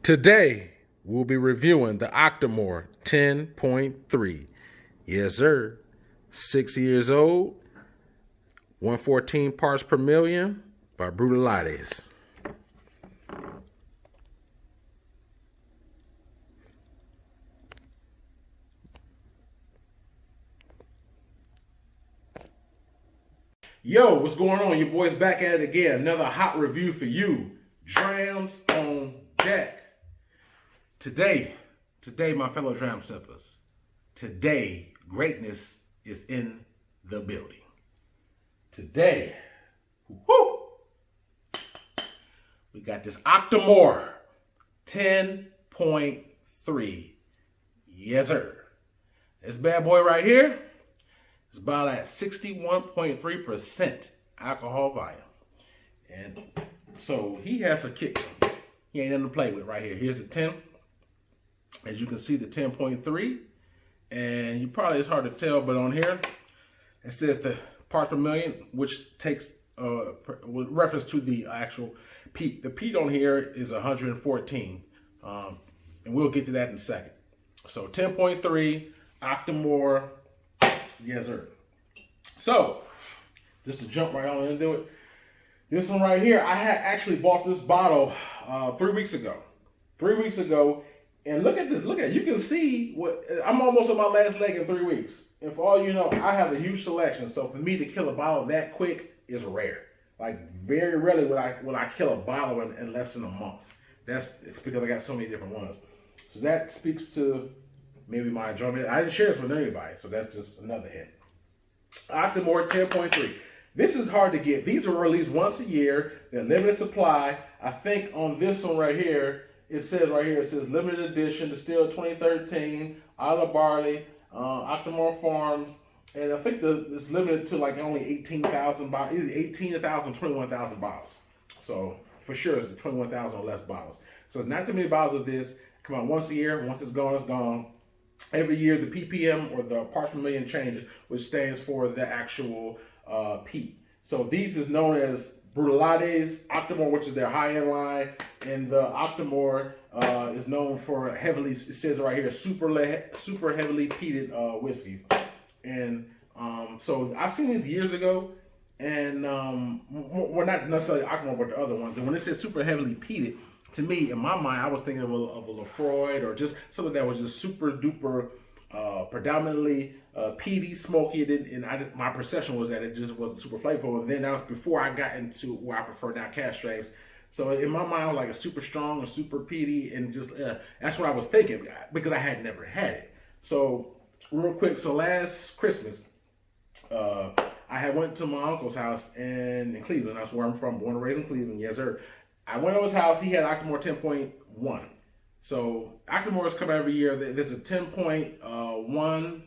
Today, we'll be reviewing the OCTOMORE 10.3. Yes, sir. 6 years old, 114 parts per million by Palate. Yo, what's going on? Your boy's back at it again. Another hot review for you. Drams on deck. Today, my fellow dram sippers, today, greatness is in the building. Today, whoo, we got this OCTOMORE 10.3. Yes, sir. This bad boy right here is about at 61.3% alcohol volume. And so he has a kick. He ain't nothing to play with right here. Here's the 10. As you can see, the 10.3. And you probably, it's hard to tell, but on here, it says the parts per million, which takes with reference to the actual peat. The peat on here is 114. And we'll get to that in a second. So 10.3, OCTOMORE. Yes, sir. So, just to jump right on into it, this one right here, I had actually bought this bottle 3 weeks ago. 3 weeks ago, and look at this. Look at it. You can see what I'm almost on my last leg in 3 weeks. And for all you know, I have a huge selection. So for me to kill a bottle that quick is rare. Like very rarely will I kill a bottle in less than a month. It's because I got so many different ones. So that speaks to maybe my enjoyment. I didn't share this with anybody, so that's just another hit. OCTOMORE 10.3. This is hard to get. These are released once a year. They're limited supply. I think on this one right here, it says limited edition, distilled 2013, out of barley, OCTOMORE Farms, and I think it's limited to like only 18,000 bottles, either 18,000 or 21,000 bottles. So for sure, it's 21,000 or less bottles. So it's not too many bottles of this. Come on, once a year. Once it's gone, it's gone. Every year, the ppm, or the parts per million, changes, which stands for the actual peat. So these is known as Palate's OCTOMORE, which is their high-end line, and the OCTOMORE is known for heavily, it says right here, super heavily peated whiskeys. And so I've seen these years ago, and well, not necessarily OCTOMORE, but the other ones. And when it says super heavily peated, to me, in my mind, I was thinking of a Lafroy, or just something that was just super duper, predominantly peaty, smoky. And my perception was that it just wasn't super flavorful. And then that was before I got into where I prefer now, cask strengths. So in my mind, I was like a super strong or super peaty, and just that's what I was thinking because I had never had it. So real quick, so last Christmas, I had went to my uncle's house in Cleveland. That's where I'm from, born and raised in Cleveland. Yes, sir. I went to his house. He had OCTOMORE 10.1. So OCTOMOREs come every year. There's a 10.1,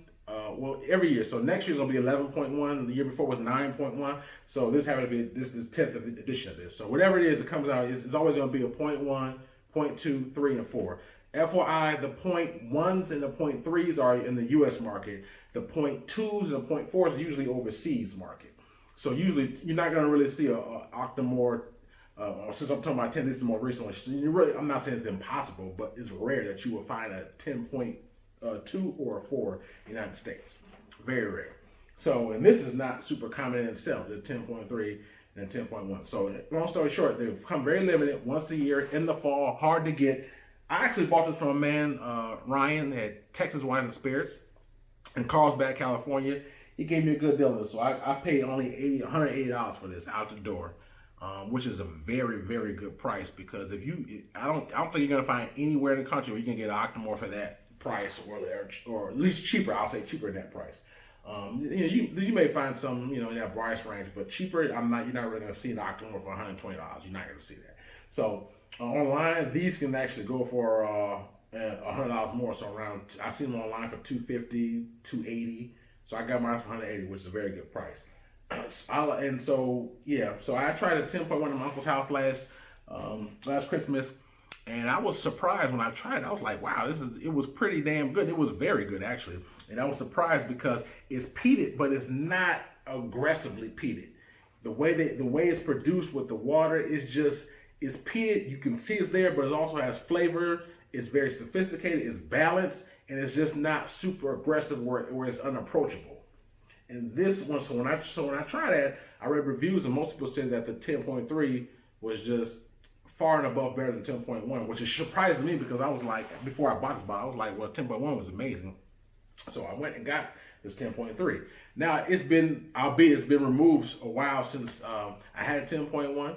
well, every year. So next year's gonna be 11.1. The year before was 9.1. So this happens to be this is 10th edition of this. So whatever it is, it comes out. It's always gonna be a 0.1, 0.2, 3, and 4. FYI, the 0.1s and the 0.3s are in the U.S. market. The 0.2s and the 0.4s are usually overseas market. So usually you're not gonna really see a OCTOMORE. Since I'm talking about 10, this is more recent one. I'm not saying it's impossible, but it's rare that you will find a 10.2 or a 4 in the United States. Very rare. So, and this is not super common in itself, the 10.3 and 10.1. So, long story short, they become very limited once a year in the fall, hard to get. I actually bought this from a man, Ryan, at Texas Wines and Spirits in Carlsbad, California. He gave me a good deal on this, so I paid only $180 for this out the door. Which is a very, very good price, because if I don't think you're gonna find anywhere in the country where you can get an OCTOMORE for that price, or at least cheaper. I'll say cheaper than that price. You may find some, in that price range, but cheaper. You're not really gonna see an OCTOMORE for $120. You're not gonna see that. So online, these can actually go for $100 more. So around, I see them online for $250, $280. So I got mine for $180, which is a very good price. And so yeah, so I tried a 10.1 at my uncle's house last Christmas, and I was surprised when I tried it. I was like, wow, it was pretty damn good. It was very good, actually. And I was surprised because it's peated, but it's not aggressively peated. The way it's produced with the water is just, It's peated. You can see it's there, but it also has flavor. It's very sophisticated. It's balanced, and it's just not super aggressive where it's unapproachable. And this one, so when I tried that, I read reviews, and most people said that the 10.3 was just far and above better than 10.1, which is surprising to me because I was like, before I bought this bottle, I was like, well, 10.1 was amazing. So I went and got this 10.3. Now it's been, albeit it's been removed a while since I had a 10.1.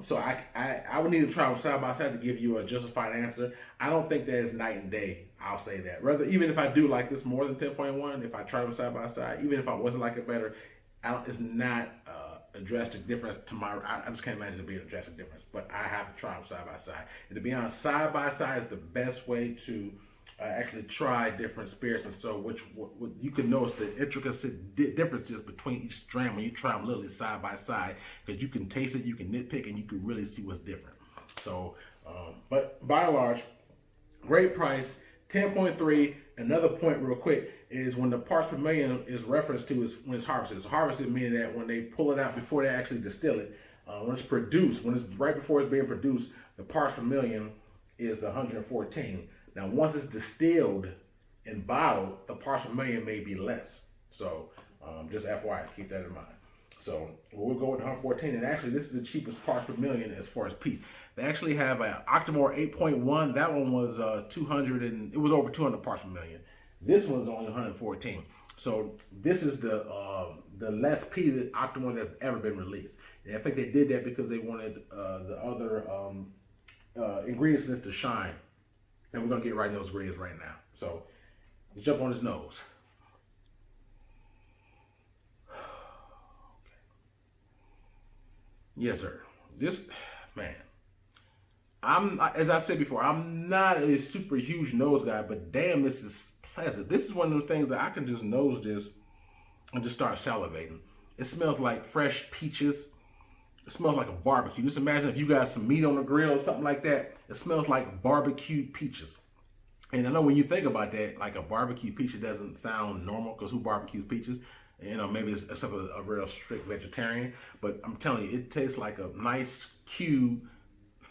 So I would need to try them side by side to give you a justified answer. I don't think that is night and day. I'll say that. Rather, even if I do like this more than 10.1, if I try them side by side, even if I wasn't like it better, it's not a drastic difference to my. I just can't imagine it being a drastic difference. But I have to try them side by side. And to be honest, side by side is the best way to actually try different spirits. And so, what you can notice the intricate differences between each dram when you try them literally side by side, because you can taste it, you can nitpick, and you can really see what's different. So, but by and large, great price. 10.3. Another point real quick is when the parts per million is referenced to is when it's harvested. It's harvested meaning that when they pull it out before they actually distill it, when it's produced, when it's right before it's being produced, the parts per million is 114. Now once it's distilled and bottled, the parts per million may be less. So just FYI, keep that in mind. So we'll go with 114, and actually this is the cheapest parts per million as far as peat. They actually have an OCTOMORE 8.1. That one was 200 and it was over 200 parts per million. This one's only 114. So this is the less peated OCTOMORE that's ever been released. And I think they did that because they wanted the other ingredients in this to shine. And we're gonna get right in those ingredients right now. So let's jump on his nose. Yes, sir. This, man, as I said before, I'm not a super huge nose guy, but damn, this is pleasant. This is one of those things that I can just nose this and just start salivating. It smells like fresh peaches. It smells like a barbecue. Just imagine if you got some meat on the grill or something like that. It smells like barbecued peaches. And I know when you think about that, like a barbecue peach, it doesn't sound normal because who barbecues peaches? You know, maybe it's except a real strict vegetarian, but I'm telling you, it tastes like a nice, cute,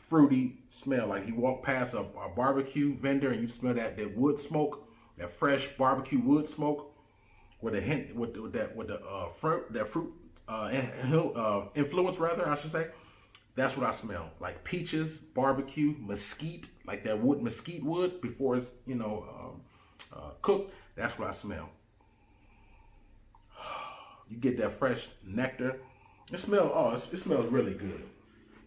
fruity smell. Like you walk past a barbecue vendor and you smell that wood smoke, that fresh barbecue wood smoke, with a hint, with the fruit influence, rather, I should say. That's what I smell. Like peaches, barbecue, mesquite, like that mesquite wood before it's cooked. That's what I smell. You get that fresh nectar. It smells really good.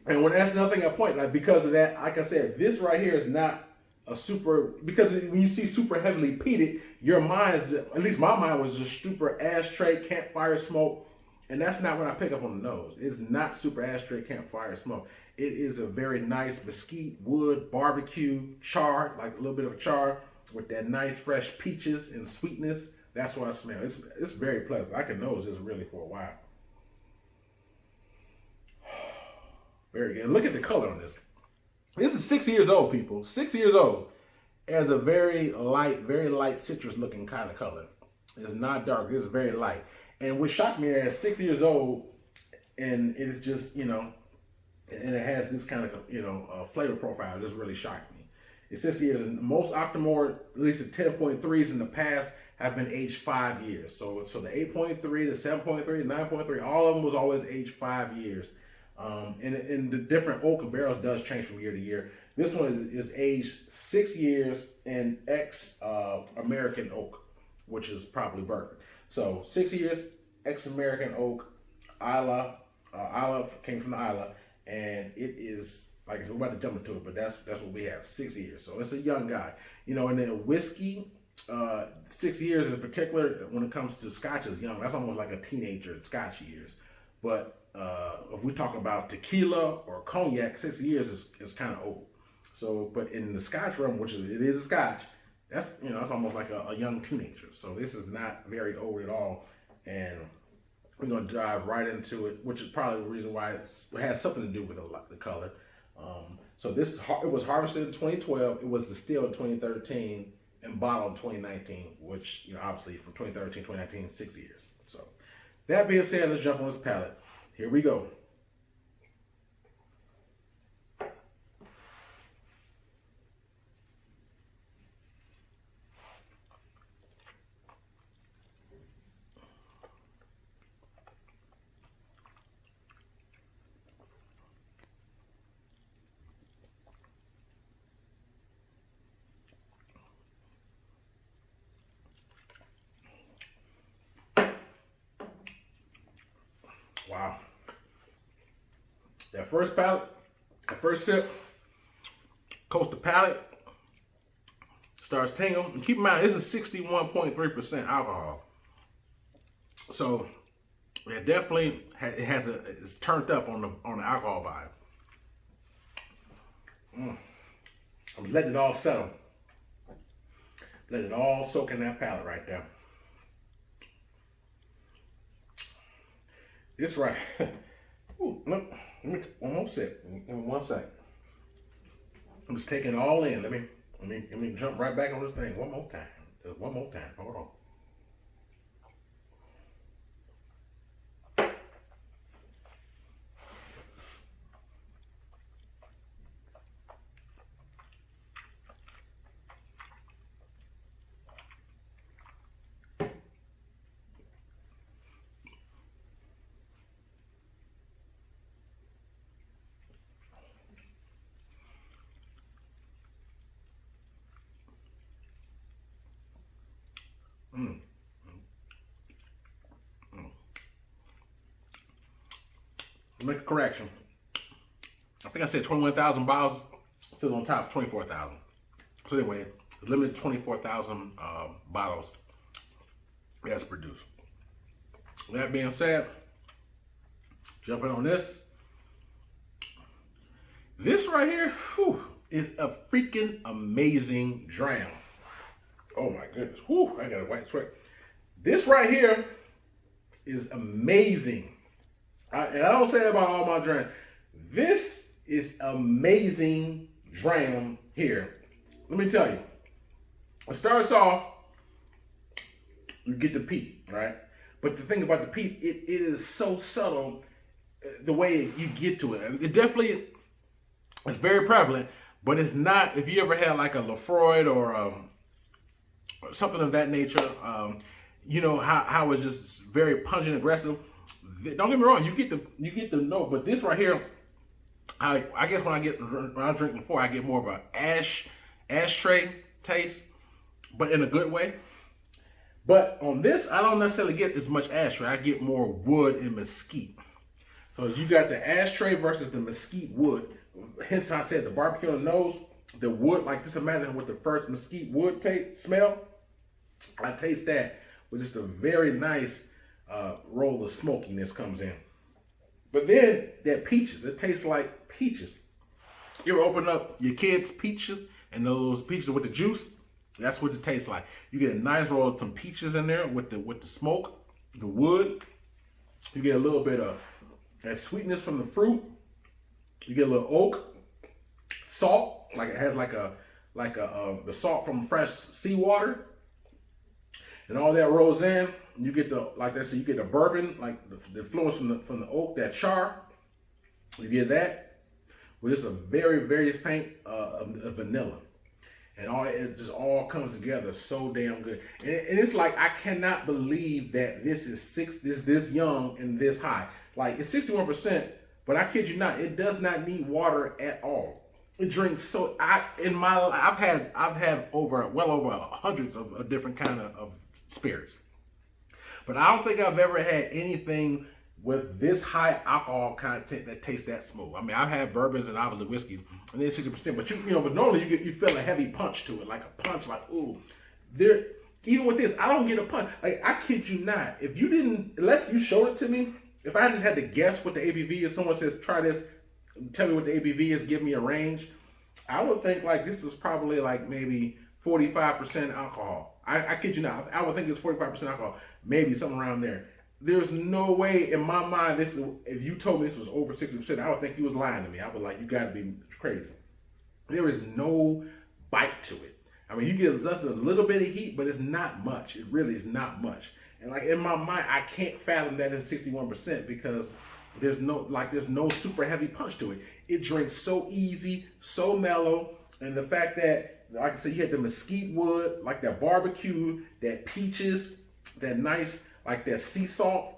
And that's another thing I point, like because of that, like I said, this right here is not a super, because when you see super heavily peated, your mind's, at least my mind was just super ashtray, campfire smoke. And that's not what I pick up on the nose. It's not super ashtray, campfire smoke. It is a very nice mesquite, wood, barbecue, char, like a little bit of char with that nice fresh peaches and sweetness. That's what I smell. It's very pleasant. I can nose this really for a while. Very good. Look at the color on this. This is 6 years old, people. 6 years old. It has a very light citrus looking kind of color. It's not dark. It's very light. And what shocked me is 6 years old, and it's just, and it has this kind of, flavor profile. It just really shocked me. It's 6 years. And most OCTOMORE, at least the 10.3s in the past, have been aged 5 years. So the 8.3, the 7.3, the 9.3, all of them was always aged 5 years. And the different oak and barrels does change from year to year. This one is aged 6 years in ex-American oak, which is probably bourbon. So 6 years, ex-American oak, Isla came from the Isla, and it is, like I said, we're about to jump into it, but that's what we have, 6 years. So it's a young guy. And then whiskey, 6 years in particular, when it comes to scotch, is young. That's almost like a teenager in scotch years. But if we talk about tequila or cognac, 6 years is kind of old. So, but in the scotch realm, which it is a scotch, that's it's almost like a young teenager. So this is not very old at all, and we're gonna dive right into it, which is probably the reason why it has something to do with the color. So it was harvested in 2012. It was distilled in 2013 and bottled in 2019, which obviously from 2013 to 2019, 6 years. So that being said, let's jump on this palate. Here we go. Wow. That first palate, that first sip, coats the palate, starts tingling. And keep in mind, this is 61.3% alcohol. So it definitely it's turned up on the alcohol vibe. I'm letting it all settle. Let it all soak in that palate right there. This right. Ooh, look, let me one more sip. Give me 1 second. I'm just taking it all in. Let me jump right back on this thing one more time. Just one more time. Hold on. Make a correction. I think I said 21,000 bottles. It says on top 24,000. So anyway, limited 24,000 bottles that's produced. With that being said, jumping on this. This right here, whew, is a freaking amazing dram. Oh my goodness, whew, I got a white sweat. This right here is amazing. And I don't say that about all my drams. This is amazing dram here. Let me tell you. It starts off, you get the peat, right? But the thing about the peat, it is so subtle the way you get to it. It definitely is very prevalent, but it's not, if you ever had like a Lafroy or something of that nature, you know, how it's just very pungent, aggressive. Don't get me wrong, you get the note, but this right here, I guess when I drink before, I get more of an ashtray taste, but in a good way. But on this, I don't necessarily get as much ashtray. I get more wood and mesquite. So you got the ashtray versus the mesquite wood. Hence I said the barbecue on the nose, the wood, like just imagine with the first mesquite wood smell. I taste that with just a very nice roll of smokiness comes in. But then that peaches, it tastes like peaches. You ever open up your kids' peaches and those peaches with the juice? That's what it tastes like. You get a nice roll of some peaches in there with the smoke, the wood. You get a little bit of that sweetness from the fruit. You get a little oak, salt, like it has the salt from fresh seawater. And all that rolls in. You get like I said, you get the bourbon, like the influence from the oak, that char. You get that with just a very, very faint vanilla. And it just all comes together so damn good. And it's like, I cannot believe that this is this young and this high. Like, it's 61%, but I kid you not, it does not need water at all. It drinks so, I've had well over hundreds of different kind of spirits. But I don't think I've ever had anything with this high alcohol content that tastes that smooth. I mean, I've had bourbons and obviously whiskeys, and they're 60%. But but normally you feel a heavy punch to it, like a punch, like ooh. Even with this, I don't get a punch. Like, I kid you not. If you didn't, unless you showed it to me, if I just had to guess what the ABV is, someone says try this, tell me what the ABV is, give me a range, I would think like this is probably like maybe 45% alcohol. I kid you not. I would think it's 45% alcohol, maybe something around there. There's no way in my mind if you told me this was over 60%, I would think you was lying to me. I would like, you gotta be crazy. There is no bite to it. I mean, you get just a little bit of heat, but it's not much. It really is not much. And like in my mind, I can't fathom that it's 61% because there's no super heavy punch to it. It drinks so easy, so mellow, and the fact that, like I said, you had the mesquite wood, like that barbecue, that peaches, that nice, like that sea salt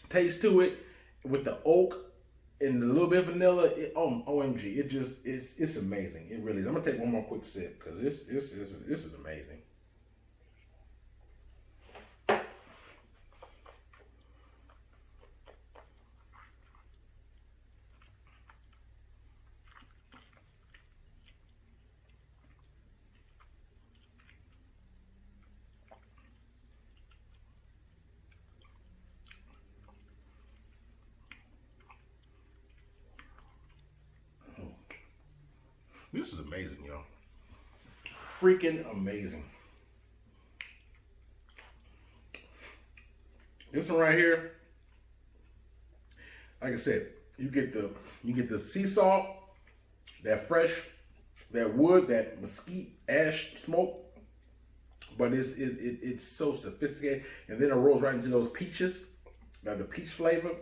taste to it, with the oak and a little bit of vanilla. OMG, it's amazing. It really is. I'm gonna take one more quick sip because this is amazing. This is amazing, y'all. Freaking amazing. This one right here, like I said, you get the sea salt, that fresh, that wood, that mesquite ash smoke, but it's so sophisticated, and then it rolls right into those peaches, the peach flavor.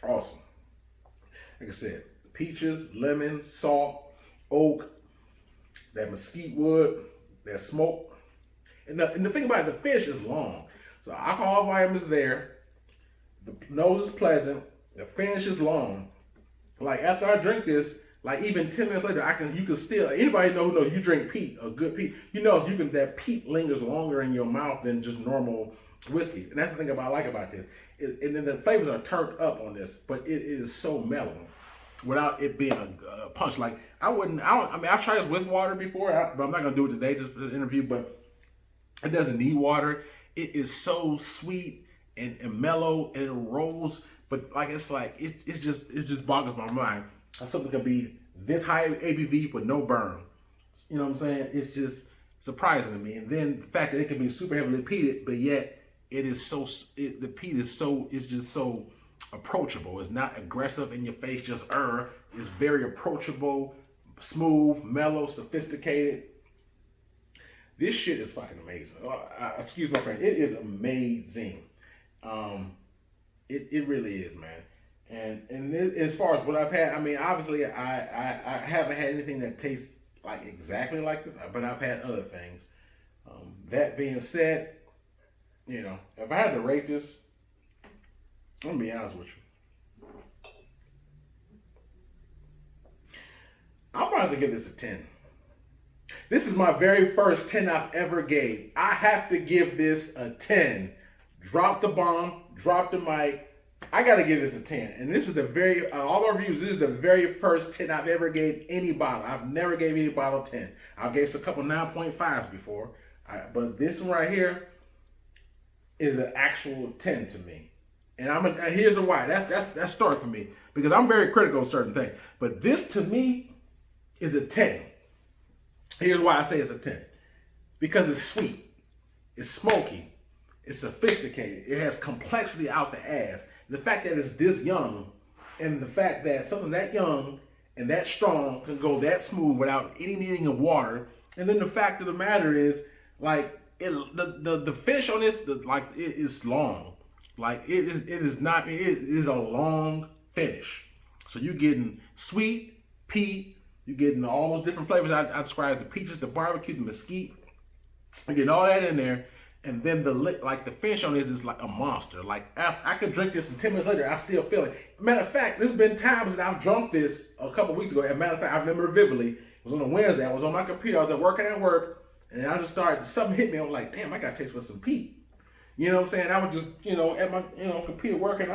Awesome. Like I said, peaches, lemon, salt, oak, that mesquite wood, that smoke. And the thing about it, the finish is long. So alcohol volume is there. The nose is pleasant. The finish is long. Like after I drink this, like even 10 minutes later, you can still, anybody know who knows you drink peat, a good peat, you know that peat lingers longer in your mouth than just normal whiskey. And that's the thing I like about this. And then the flavors are turned up on this, but it is so mellow without it being a punch. Like I mean, I tried this with water before, but I'm not gonna do it today just for the interview, but it doesn't need water. It is so sweet and mellow, and it rolls. But like it just boggles my mind how something can be this high ABV but no burn. You know what I'm saying? It's just surprising to me. And then the fact that it can be super heavily peated, but yet it is the peat is just so approachable. It's not aggressive in your face, just It's very approachable, smooth, mellow, sophisticated. This shit is fucking amazing. Excuse my friend. It is amazing. It really is, man. And as far as what I've had, I mean, obviously I haven't had anything that tastes like exactly like this, but I've had other things. That being said, you know, if I had to rate this, I'm gonna be honest with you. I'm gonna have to give this a 10. This is my very first 10 I've ever gave. I have to give this a 10. Drop the bomb, drop the mic. I gotta give this a 10. And this is the all our reviews, this is the very first 10 I've ever gave any bottle. I've never gave any bottle 10. I've gave a couple 9.5s before. But this one right here is an actual 10 to me. And here's the why. That's story for me. Because I'm very critical of certain things. But this to me is a 10. Here's why I say it's a 10. Because it's sweet. It's smoky. It's sophisticated. It has complexity out the ass. The fact that it's this young, and the fact that something that young and that strong can go that smooth without any needing of water. And then the fact of the matter is, like, the finish on this, it is long. Like it is a long finish. So you're getting sweet, peat. You're getting all those different flavors I described: the peaches, the barbecue, the mesquite. You're getting all that in there, and then the finish on this is like a monster. Like after I could drink this, and 10 minutes later, I still feel it. Matter of fact, there's been times that I've drunk this a couple weeks ago. As a matter of fact, I remember vividly. It was on a Wednesday. I was on my computer. I was working at work, and I just started. Something hit me. I was like, "Damn, I got to taste for some peat." You know what I'm saying? I was just, at my, computer working.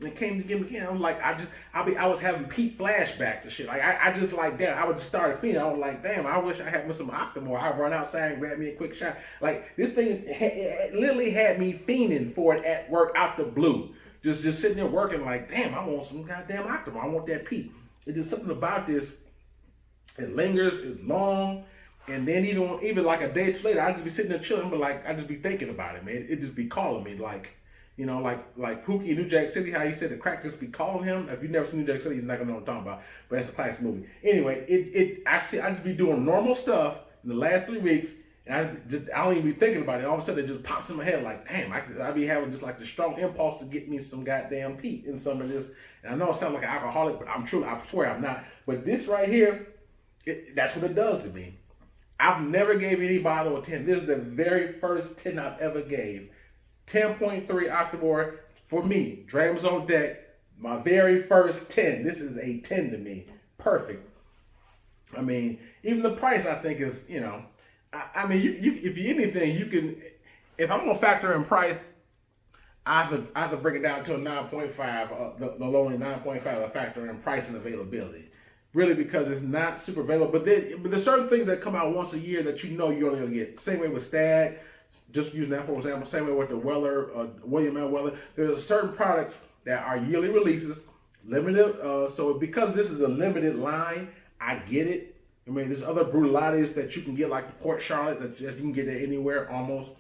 It came to give me, I'm like, I was having peat flashbacks and shit. Like, I just like, damn, I would just start feeling. I was like, damn, I wish I had some OCTOMORE. I'd run outside and grab me a quick shot. Like, this thing it literally had me fiending for it at work out the blue. Just sitting there working like, damn, I want some goddamn OCTOMORE. I want that peat. It's just something about this. It lingers, it's long. And then even like a day or two later, I'd just be sitting there chilling, but like, I'd just be thinking about it, man. It'd just be calling me, like, like Pookie in New Jack City, how he said the crack just be calling him. If you've never seen New Jack City, he's not gonna know what I'm talking about. But that's a classic movie. Anyway, I just be doing normal stuff in the last 3 weeks, and I don't even be thinking about it. All of a sudden, it just pops in my head, like, damn, I be having just like the strong impulse to get me some goddamn peat in some of this. And I know it sounds like an alcoholic, but I swear I'm not. But this right here, that's what it does to me. I've never gave any bottle a 10. This is the very first 10 I've ever gave. 10.3 OCTOMORE for me. Drams on deck. My very first 10. This is a 10 to me. Perfect. I mean, even the price I think is, I mean, if you anything, you can, if I'm going to factor in price, I have to break it down to a 9.5. The low end 9.5, I factor in price and availability. Really, because it's not super available. But there's certain things that come out once a year that you're only going to get. Same way with Stag, just using that for example. Same way with the Weller, William L. Weller. There's certain products that are yearly releases limited. So because this is a limited line, I get it. I mean, there's other Brutalates that you can get, like Port Charlotte, that just you can get it anywhere almost.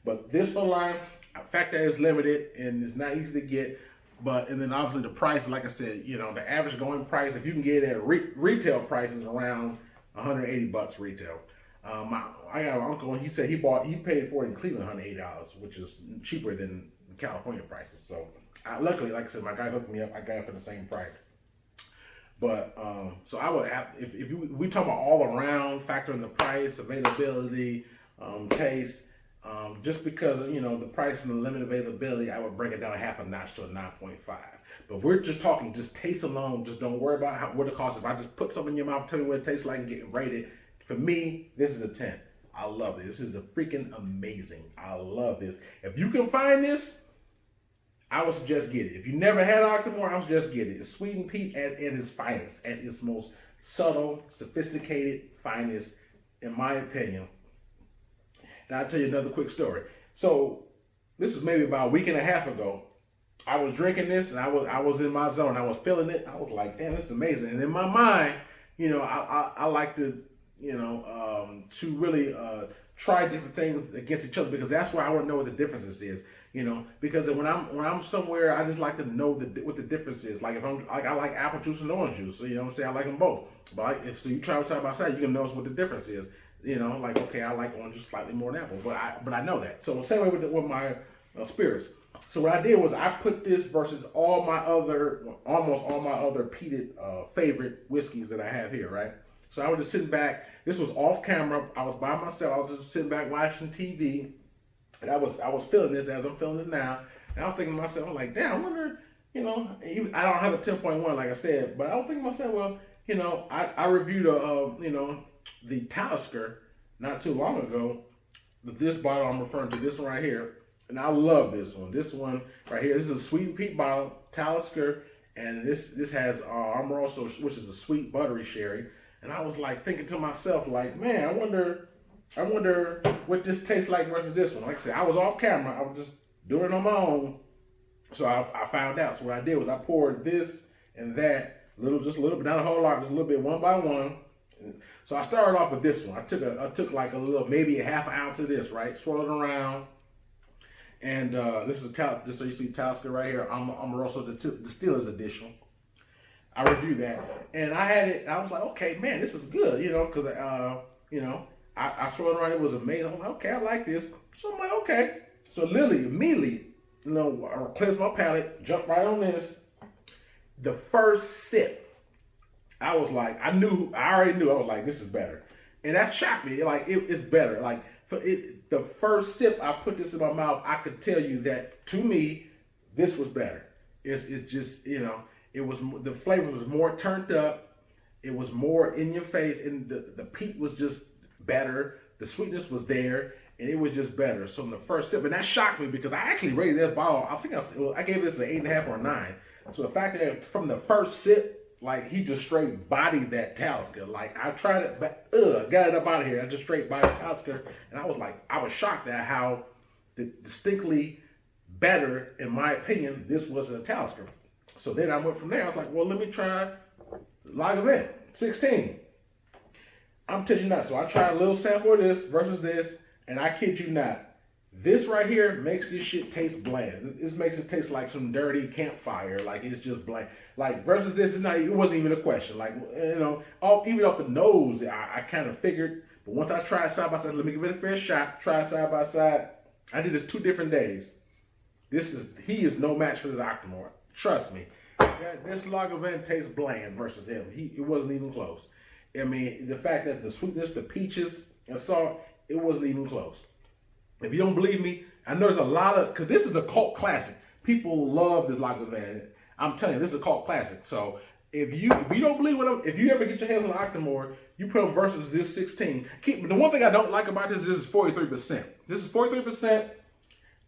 But this one line, the fact that it's limited and it's not easy to get, and then obviously the price, like I said, you know, the average going price, if you can get it at retail prices around $180 retail. I got an uncle, and he said he paid for it in Cleveland $180, which is cheaper than California prices. So luckily, like I said, my guy hooked me up. I got it for the same price. But so I would have, if we talk about all around, factoring the price, availability, taste, just because, you know, the price and the limited availability, I would break it down a half a notch to a 9.5. But if we're just talking just taste alone, just don't worry about what it costs. If I just put something in your mouth, tell me what it tastes like and get rated, for me, this is a 10. I love it. This is a freaking amazing. I love this. If you can find this, I would suggest get it. If you never had OCTOMORE, I would suggest get it. It's sweetened peat at its finest, at its most subtle, sophisticated, finest, in my opinion. And I'll tell you another quick story. So this was maybe about a week and a half ago. I was drinking this, and I was in my zone. I was feeling it. I was like, damn, this is amazing. And in my mind, you know, I like to, you know, to really try different things against each other, because that's where I want to know what the differences is. You know, because when I'm somewhere, I just like to know what the difference is. Like if I like apple juice and orange juice, so you know what I'm saying, I like them both. But if you try side by side, you can notice what the difference is. You know, like, okay, I like orange juice slightly more than apple, but I know that. So same way with my spirits. So what I did was I put this versus almost all my other peated favorite whiskeys that I have here, right? So I was just sitting back. This was off camera. I was by myself. I was just sitting back watching TV. And I was feeling this as I'm feeling it now. And I was thinking to myself, I'm like, damn, I wonder, you know, I don't have the 10.1 like I said, but I was thinking to myself, well, you know, I reviewed you know, the Talisker not too long ago. This bottle I'm referring to, this one right here, and I love this one. This one right here, this is a sweetened peat bottle, Talisker, and this has Amoroso, which is a sweet buttery sherry. And I was like thinking to myself, like, man, I wonder what this tastes like versus this one. Like I said, I was off camera. I was just doing it on my own. So I found out. So what I did was I poured this and that, just a little bit, not a whole lot, just a little bit, one by one. So I started off with this one. I took like a little, maybe a half an ounce of this, right? Swirl it around. And this is just so you see Talisker right here. Amoroso Distiller's Edition. I reviewed that, and I had it. I was like, okay, man, this is good, you know, because you know, I saw it around. It was amazing. I'm like, okay, I like this. So I'm like, okay. So Lily immediately, you know, I cleansed my palate, jumped right on this. The first sip, I was like, I already knew. I was like, this is better, and that shocked me. Like it's better. Like the first sip I put this in my mouth, I could tell you that to me, this was better. It's just, you know. The flavor was more turned up. It was more in your face, and the peat was just better. The sweetness was there, and it was just better. So in the first sip, and that shocked me because I actually rated that bottle. I think I gave this an 8.5 or a 9. So the fact that from the first sip, like he just straight bodied that Talisker. Like I tried it, but got it up out of here. I just straight bodied Talisker, and I was shocked at how distinctly better, in my opinion, this was a Talisker. So then I went from there. I was like, well, let me try Lagavulin 16. I'm telling you not. So I tried a little sample of this versus this, and I kid you not. This right here makes this shit taste bland. This makes it taste like some dirty campfire. Like it's just bland. Like versus this, it wasn't even a question. Like, you know, even off the nose, I kind of figured. But once I tried side by side, let me give it a fair shot. Try side by side. I did this 2 different days. He is no match for this OCTOMORE. Trust me, this Lagavulin tastes bland versus him. It wasn't even close. I mean, the fact that the sweetness, the peaches, and salt, it wasn't even close. If you don't believe me, I know there's a lot of, because this is a cult classic. People love this Lagavulin. I'm telling you, this is a cult classic. So if you don't believe if you ever get your hands on OCTOMORE, you put them versus this 16. The one thing I don't like about this is 43%. This is 43%.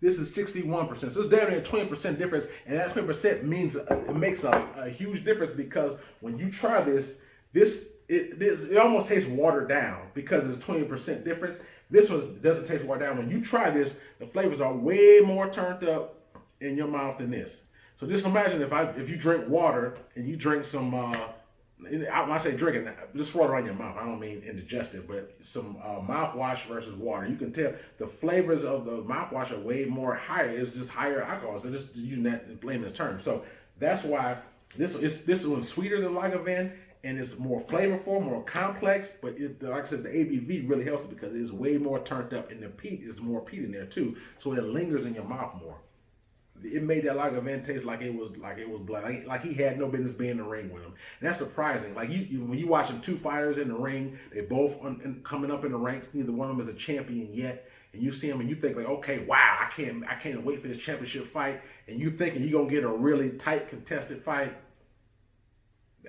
This is 61%. So it's down there a 20% difference, and that 20% means it makes a huge difference, because when you try this, it almost tastes watered down because it's 20% difference. This one doesn't taste watered down. When you try this, the flavors are way more turned up in your mouth than this. So just imagine if you drink water and you drink some, when I say drinking, just swirl it around your mouth. I don't mean indigestive, but some mouthwash versus water. You can tell the flavors of the mouthwash are way more higher. It's just higher alcohol. So just using that in layman's terms. So that's why this one's sweeter than Lagavulin, and it's more flavorful, more complex. But like I said, the ABV really helps it because it's way more turned up, and the peat is more peat in there too. So it lingers in your mouth more. It made that Lagavulin taste like it was blood, like he had no business being in the ring with him. And that's surprising. Like when you watching two fighters in the ring, they both coming up in the ranks. Neither one of them is a champion yet, and you see them and you think like, okay, wow, I can't wait for this championship fight. And you thinking you're gonna get a really tight contested fight.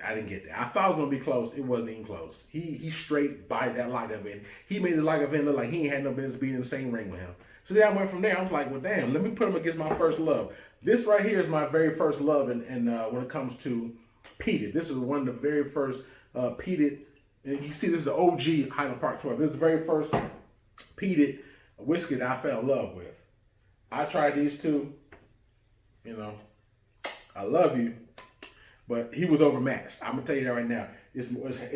I didn't get that. I thought it was gonna be close. It wasn't even close. He straight bodied that Lagavulin. He made the Lagavulin look like he ain't had no business being in the same ring with him. So then I went from there. I was like, well, damn, let me put him against my first love. This right here is my very first love, and when it comes to peated, this is one of the very first peated. And you see, this is the OG Highland Park 12. This is the very first peated whiskey that I fell in love with. I tried these two. You know, I love you, but he was overmatched. I'm gonna tell you that right now. It's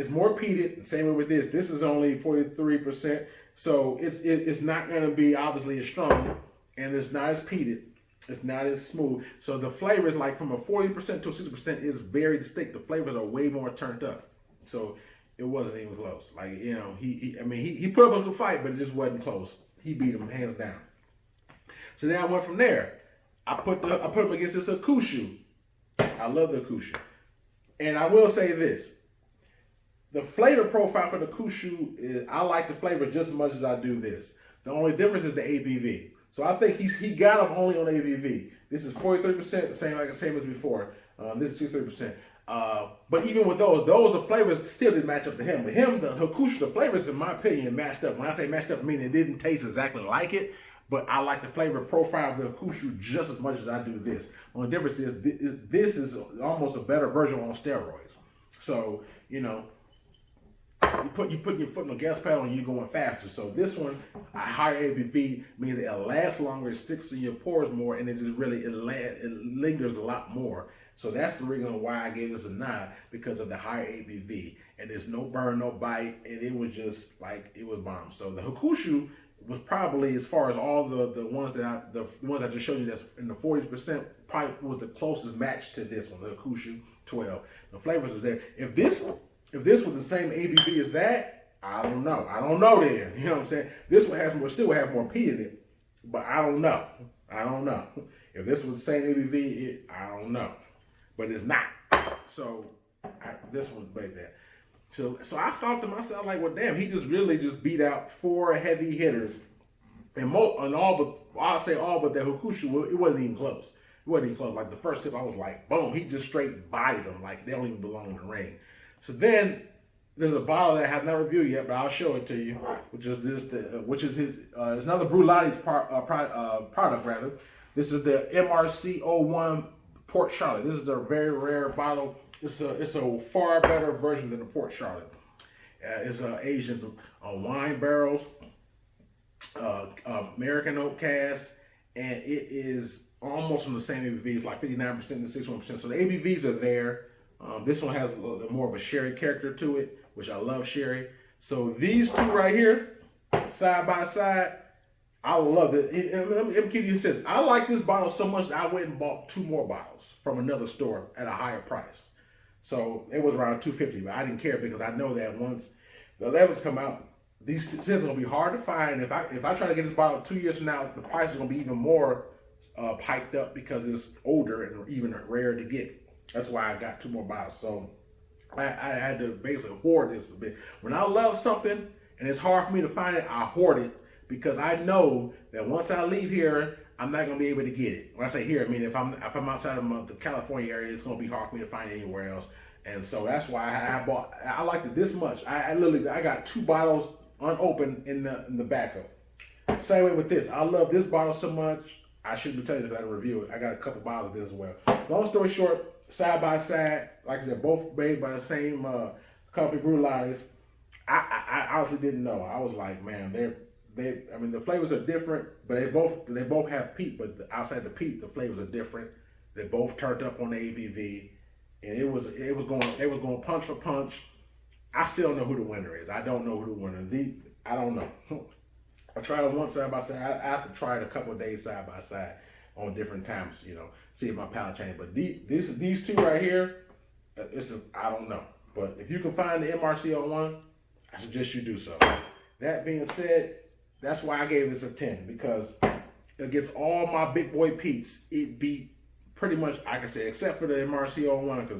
more peated. Same way with this. This is only 43%, so it's not gonna be obviously as strong, and it's not as peated. It's not as smooth. So the flavors, like from a 40% to a 60%, is very distinct. The flavors are way more turned up. So it wasn't even close. Like, you know, he put up a good fight, but it just wasn't close. He beat him hands down. So then I went from there. I put him against this Akushu. I love the Akushu. And I will say this. The flavor profile for the Akushu is, I like the flavor just as much as I do this. The only difference is the ABV. So I think he got him only on ABV. This is 43%, the same as before. This is 63%. But even with those the flavors still didn't match up to him. But him, the Akushu, the flavors, in my opinion, matched up. When I say matched up, I mean it didn't taste exactly like it. But I like the flavor profile of the Akushu just as much as I do this. The only difference is this is almost a better version on steroids. So, you know, you put your foot on the gas pedal and you're going faster. So this one, a higher ABV means it lasts longer, it sticks in your pores more, and it lingers a lot more. So that's the reason why I gave this a 9, because of the higher ABV. And there's no burn, no bite, and it was just like, it was bomb. So the Akushu was probably, as far as all the ones that I just showed you that's in the 40%, probably was the closest match to this one, the Akushu 12. The flavors is there. If this was the same ABV as that, I don't know. I don't know then. You know what I'm saying? This one still have more peat in it, but I don't know. I don't know. If this was the same ABV, I don't know. But it's not. So this one's better than that. So I thought to myself, like, well, damn, he just really beat out 4 heavy hitters. And I'll say all but that Akushu, it wasn't even close. It wasn't even close. Like the first sip, I was like, boom, he just straight bodied them. Like they don't even belong in the ring. So then there's a bottle that I have not reviewed yet, but I'll show it to you, which is his another Brulatti's product rather. This is the MRC01 Port Charlotte. This is a very rare bottle. It's a far better version than the Port Charlotte. It's aged in wine barrels, American oak cask, and it is almost from the same ABVs, like 59% to 61%. So the ABVs are there. This one has a little more of a sherry character to it, which I love sherry. So these two right here, side by side, I love it. Let me give you a sense. I like this bottle so much that I went and bought 2 more bottles from another store at a higher price. So it was around $250, but I didn't care because I know that once the 11s come out, these scents are gonna be hard to find. If I try to get this bottle 2 years from now, the price is gonna be even more piped up because it's older and even rarer to get. That's why I got 2 more bottles. So I had to basically hoard this a bit. When I love something and it's hard for me to find it, I hoard it because I know that once I leave here, I'm not gonna be able to get it. When I say here, I mean if I'm outside of the California area, it's gonna be hard for me to find it anywhere else. And so that's why I liked it this much. I got 2 bottles unopened in the backup. Same way with this. I love this bottle so much. I shouldn't be telling you that I didn't review it. I got a couple bottles of this as well. Long story short, side by side, like I said, both made by the same company, Brulatti's. I honestly didn't know. I was like, man, the flavors are different, but they both have peat. But outside the peat, the flavors are different. They both turned up on the ABV, and it was going punch for punch. I still don't know who the winner is. I don't know who the winner is. I don't know. I tried it once side by side. I have to try it a couple of days side by side on different times, you know, see if my palate change. But these two right here, I don't know. But if you can find the MRC one, I suggest you do so. That being said, that's why I gave this a 10, because against all my big boy peats, it beat pretty much, I can say, except for the MRC one, because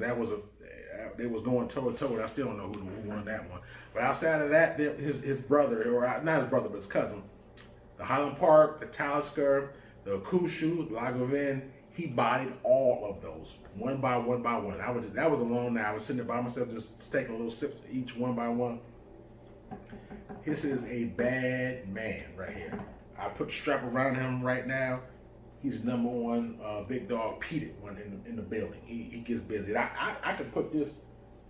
they was going toe to toe, and I still don't know who won that one. But outside of that, his brother, or not his brother, but his cousin, the Highland Park, the Talisker, the Kushu, the Lagavulin, he bodied all of those one by one by one. That was a long night. I was sitting there by myself, just taking little sips of each one by one. This is a bad man right here. I put the strap around him right now. He's #1 big dog peated one in the building. He gets busy. I could put this,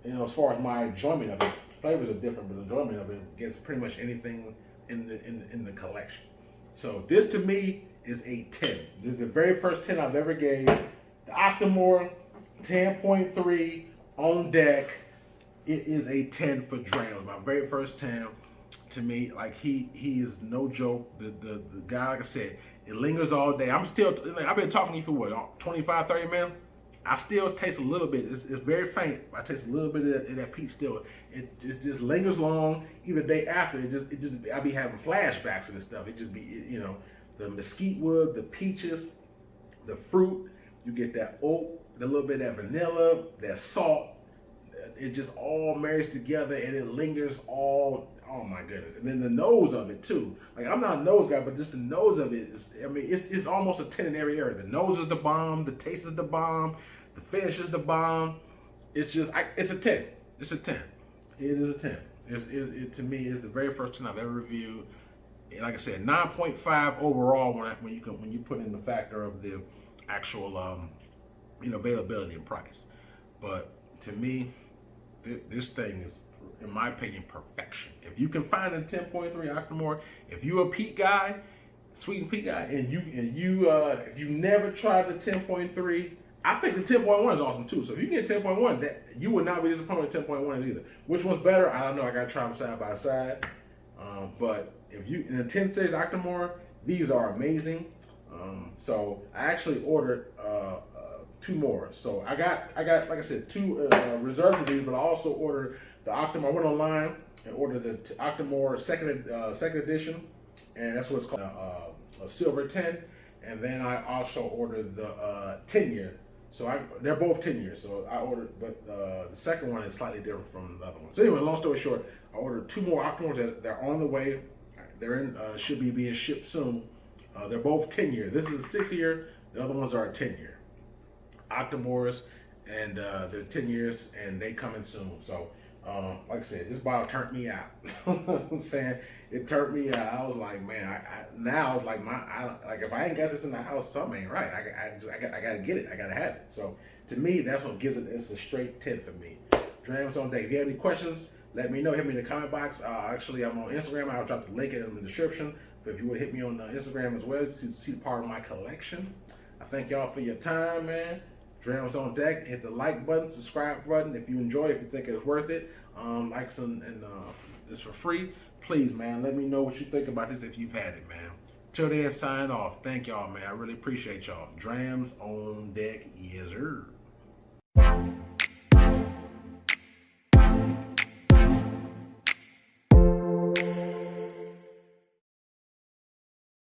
you know, as far as my enjoyment of it. Flavors are different, but the enjoyment of it gets pretty much anything in the collection. So this to me is a 10. This is the very first 10 I've ever gave. The OCTOMORE 10.3 on deck. It is a 10 for Drams. My very first 10. To me, like he is no joke. The guy, like I said, it lingers all day. I've been talking to you for what, 25, 30 minutes? I still taste a little bit. It's very faint. I taste a little bit of that peat still. It just lingers long. Even the day after, I be having flashbacks of this stuff. It just be, you know, the mesquite wood, the peaches, the fruit. You get that oak, a little bit of that vanilla, that salt. It just all marries together, and it lingers all. Oh my goodness! And then the nose of it too. Like, I'm not a nose guy, but just the nose of it is. I mean, it's almost a 10 in every area. The nose is the bomb. The taste is the bomb. The finish is the bomb. It's just, it's a 10. It's a 10. It is a 10. It to me is the very first 10 I've ever reviewed. And like I said, 9.5 overall when you put in the factor of the actual availability and price. But to me, this thing is, in my opinion, perfection. If you can find a 10.3 OCTOMORE, if you're a peat guy, sweet peat guy, and if you never tried the 10.3, I think the 10.1 is awesome too. So if you get 10.1, that you would not be disappointed with 10.1 either. Which one's better? I don't know. I got to try them side by side. But if you in the 10 stage OCTOMORE, these are amazing. So I actually ordered 2 more. So I got like I said, 2 reserves of these, but I also ordered the OCTOMORE. I went online and ordered the OCTOMORE second edition, and that's what it's called, a silver 10. And then I also ordered the 10-year. So they're both 10 years. So I ordered, but the second one is slightly different from the other one. So anyway, long story short, I ordered 2 more OCTOMOREs. They're on the way. They're in, should be being shipped soon. They're both 10 year. This is a 6-year. The other ones are a 10 year. OCTOMOREs, and they're 10 years, and they coming soon. So like I said, this bottle turned me out. I'm saying, it turned me out. I was like, man, now it's like like if I ain't got this in the house, something ain't right. I gotta get it. I gotta have it. So to me, that's what gives it. It's a straight 10 for me. Drams on deck. If you have any questions, let me know. Hit me in the comment box. Actually, I'm on Instagram. I'll drop the link in the description. But if you would hit me on Instagram as well to see part of my collection. I thank y'all for your time, man. Drams on deck. Hit the like button, subscribe button if you enjoy it, if you think it's worth it. Likes and it's for free. Please, man, let me know what you think about this if you've had it, man. Till then, sign off. Thank y'all, man. I really appreciate y'all. Drams on deck, yes, sir.